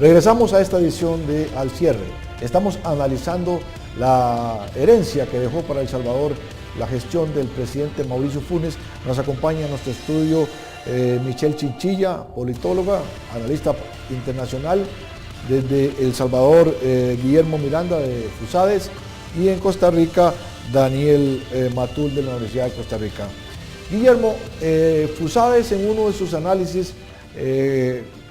Regresamos a esta edición de Al Cierre. Estamos analizando la herencia que dejó para El Salvador la gestión del presidente Mauricio Funes. Nos acompaña en nuestro estudio Michelle Chinchilla, politóloga, analista internacional. Desde El Salvador, Guillermo Miranda de FUSADES, y en Costa Rica, Daniel Matul de la Universidad de Costa Rica. Guillermo, FUSADES en uno de sus análisis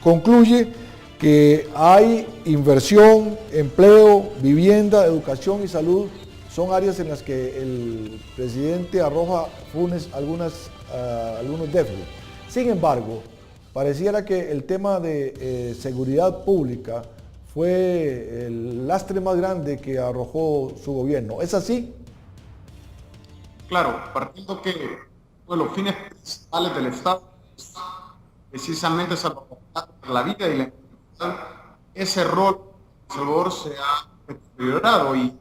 concluye que hay inversión, empleo, vivienda, educación y salud, son áreas en las que el presidente arroja Funes algunos déficits. Sin embargo, pareciera que el tema de seguridad pública fue el lastre más grande que arrojó su gobierno. ¿Es así? Claro, partiendo que los fines principales del Estado precisamente salvaguardar la vida y la integridad, ese rol en El Salvador se ha deteriorado, y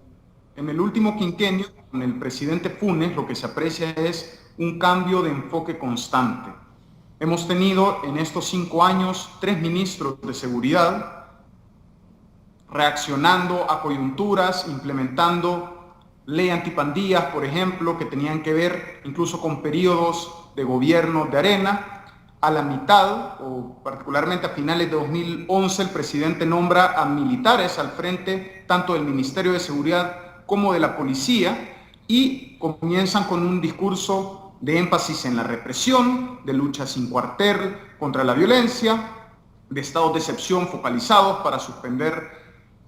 en el último quinquenio con el presidente Funes lo que se aprecia es un cambio de enfoque constante. Hemos tenido en estos 5 años 3 ministros de seguridad reaccionando a coyunturas, implementando ley antipandillas, por ejemplo, que tenían que ver incluso con periodos de gobierno de Arena. A la mitad, o particularmente a finales de 2011, el presidente nombra a militares al frente tanto del Ministerio de Seguridad como de la policía, y comienzan con un discurso de énfasis en la represión, de lucha sin cuartel contra la violencia, de estados de excepción focalizados para suspender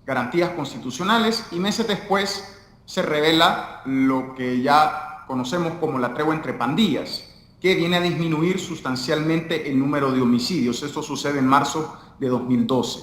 garantías constitucionales, y meses después se revela lo que ya conocemos como la tregua entre pandillas, que viene a disminuir sustancialmente el número de homicidios. Esto sucede en marzo de 2012.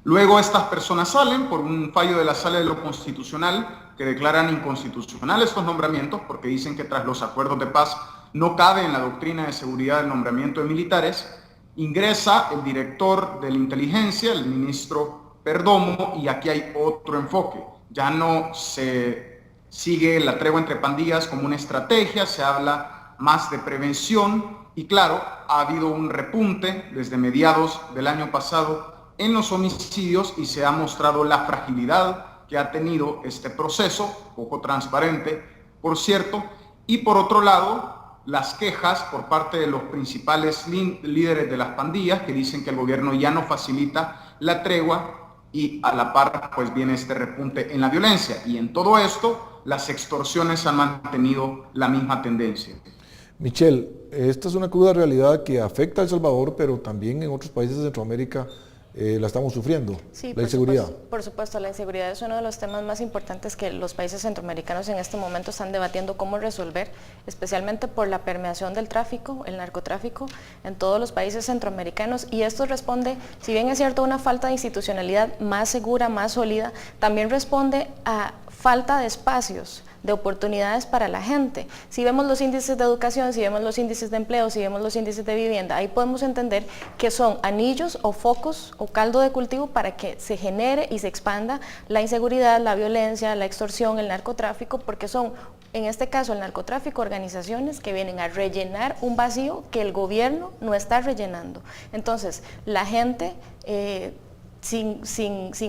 Luego estas personas salen por un fallo de la Sala de lo Constitucional que declaran inconstitucionales estos nombramientos, porque dicen que tras los acuerdos de paz no cabe en la doctrina de seguridad el nombramiento de militares. Ingresa el director de la inteligencia, el ministro Perdomo, y aquí hay otro enfoque. Ya no se sigue la tregua entre pandillas como una estrategia, se habla más de prevención, y claro, ha habido un repunte desde mediados del año pasado en los homicidios, y se ha mostrado la fragilidad que ha tenido este proceso, poco transparente, por cierto, y por otro lado, las quejas por parte de los principales líderes de las pandillas, que dicen que el gobierno ya no facilita la tregua, y a la par pues viene este repunte en la violencia, y en todo esto las extorsiones han mantenido la misma tendencia. Michelle, esta es una cruda realidad que afecta a El Salvador, pero también en otros países de Centroamérica la estamos sufriendo, sí, la inseguridad. Por supuesto, la inseguridad es uno de los temas más importantes que los países centroamericanos en este momento están debatiendo cómo resolver, especialmente por la permeación del tráfico, el narcotráfico, en todos los países centroamericanos, y esto responde, si bien es cierto, a una falta de institucionalidad más segura, más sólida, también responde a falta de espacios, de oportunidades para la gente. Si vemos los índices de educación, si vemos los índices de empleo, si vemos los índices de vivienda, ahí podemos entender que son anillos o focos o caldo de cultivo para que se genere y se expanda la inseguridad, la violencia, la extorsión, el narcotráfico, porque son, en este caso el narcotráfico, organizaciones que vienen a rellenar un vacío que el gobierno no está rellenando. Entonces, la gente sin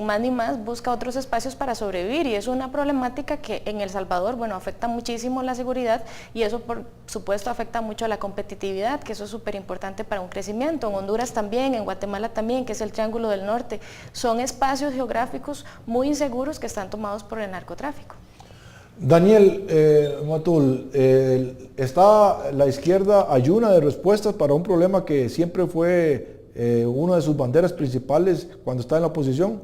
más ni más busca otros espacios para sobrevivir, y es una problemática que en El Salvador, bueno, afecta muchísimo la seguridad, y eso por supuesto afecta mucho a la competitividad, que eso es súper importante para un crecimiento. En Honduras también, en Guatemala también, que es el Triángulo del Norte, son espacios geográficos muy inseguros que están tomados por el narcotráfico. Daniel Matul, ¿está la izquierda ayuna de respuestas para un problema que siempre fue una de sus banderas principales cuando está en la oposición?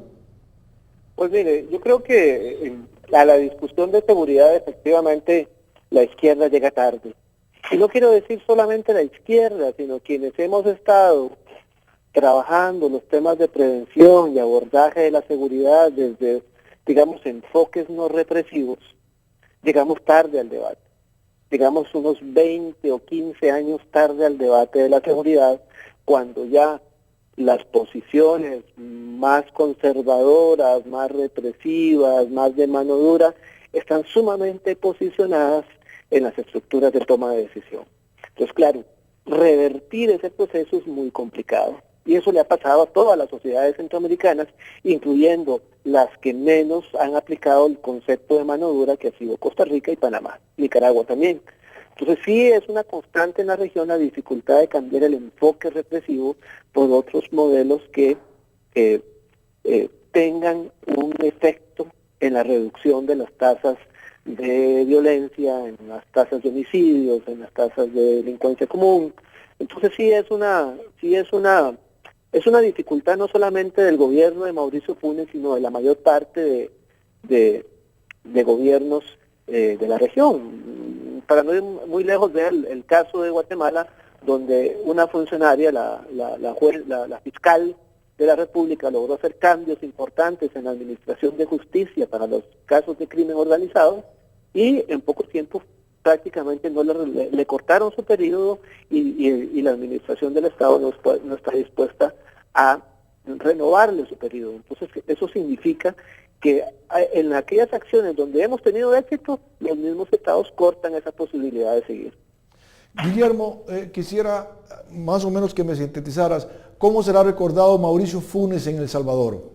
Pues mire, yo creo que a la discusión de seguridad efectivamente la izquierda llega tarde. Y no quiero decir solamente la izquierda, sino quienes hemos estado trabajando los temas de prevención y abordaje de la seguridad desde, digamos, enfoques no represivos, llegamos tarde al debate. Llegamos unos 20 o 15 años tarde al debate de la seguridad, cuando ya las posiciones más conservadoras, más represivas, más de mano dura, están sumamente posicionadas en las estructuras de toma de decisión. Entonces, claro, revertir ese proceso es muy complicado. Y eso le ha pasado a todas las sociedades centroamericanas, incluyendo las que menos han aplicado el concepto de mano dura, que ha sido Costa Rica y Panamá, Nicaragua también. Entonces sí es una constante en la región la dificultad de cambiar el enfoque represivo por otros modelos que tengan un efecto en la reducción de las tasas de violencia, en las tasas de homicidios, en las tasas de delincuencia común. Entonces sí es una dificultad no solamente del gobierno de Mauricio Funes, sino de la mayor parte de gobiernos de la región. Para no ir muy lejos, ver el caso de Guatemala, donde una funcionaria, la fiscal de la República, logró hacer cambios importantes en la administración de justicia para los casos de crimen organizado, y en poco tiempo prácticamente no le cortaron su periodo, y la administración del Estado no está dispuesta a renovarle su periodo. Entonces eso significa que en aquellas acciones donde hemos tenido éxito, los mismos estados cortan esa posibilidad de seguir. Guillermo, quisiera más o menos que me sintetizaras cómo será recordado Mauricio Funes en El Salvador.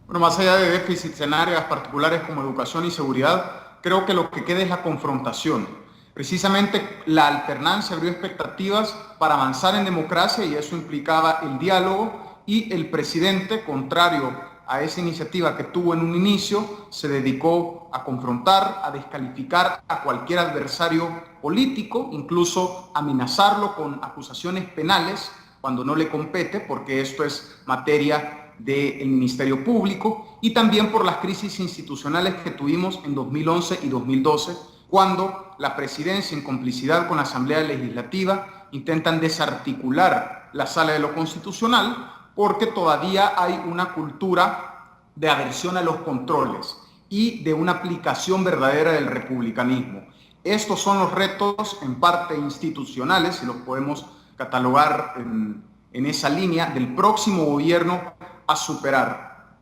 Bueno, más allá de déficits en áreas particulares como educación y seguridad, creo que lo que queda es la confrontación. Precisamente la alternancia abrió expectativas para avanzar en democracia, y eso implicaba el diálogo, y el presidente, contrario a esa iniciativa que tuvo en un inicio, se dedicó a confrontar, a descalificar a cualquier adversario político, incluso amenazarlo con acusaciones penales cuando no le compete, porque esto es materia del Ministerio Público, y también por las crisis institucionales que tuvimos en 2011 y 2012, cuando la presidencia, en complicidad con la Asamblea Legislativa, intentan desarticular la Sala de lo Constitucional, porque todavía hay una cultura de aversión a los controles y de una aplicación verdadera del republicanismo. Estos son los retos, en parte institucionales, si los podemos catalogar en esa línea, del próximo gobierno a superar.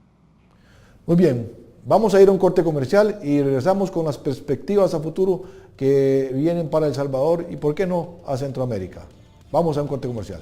Muy bien, vamos a ir a un corte comercial y regresamos con las perspectivas a futuro que vienen para El Salvador y, por qué no, a Centroamérica. Vamos a un corte comercial.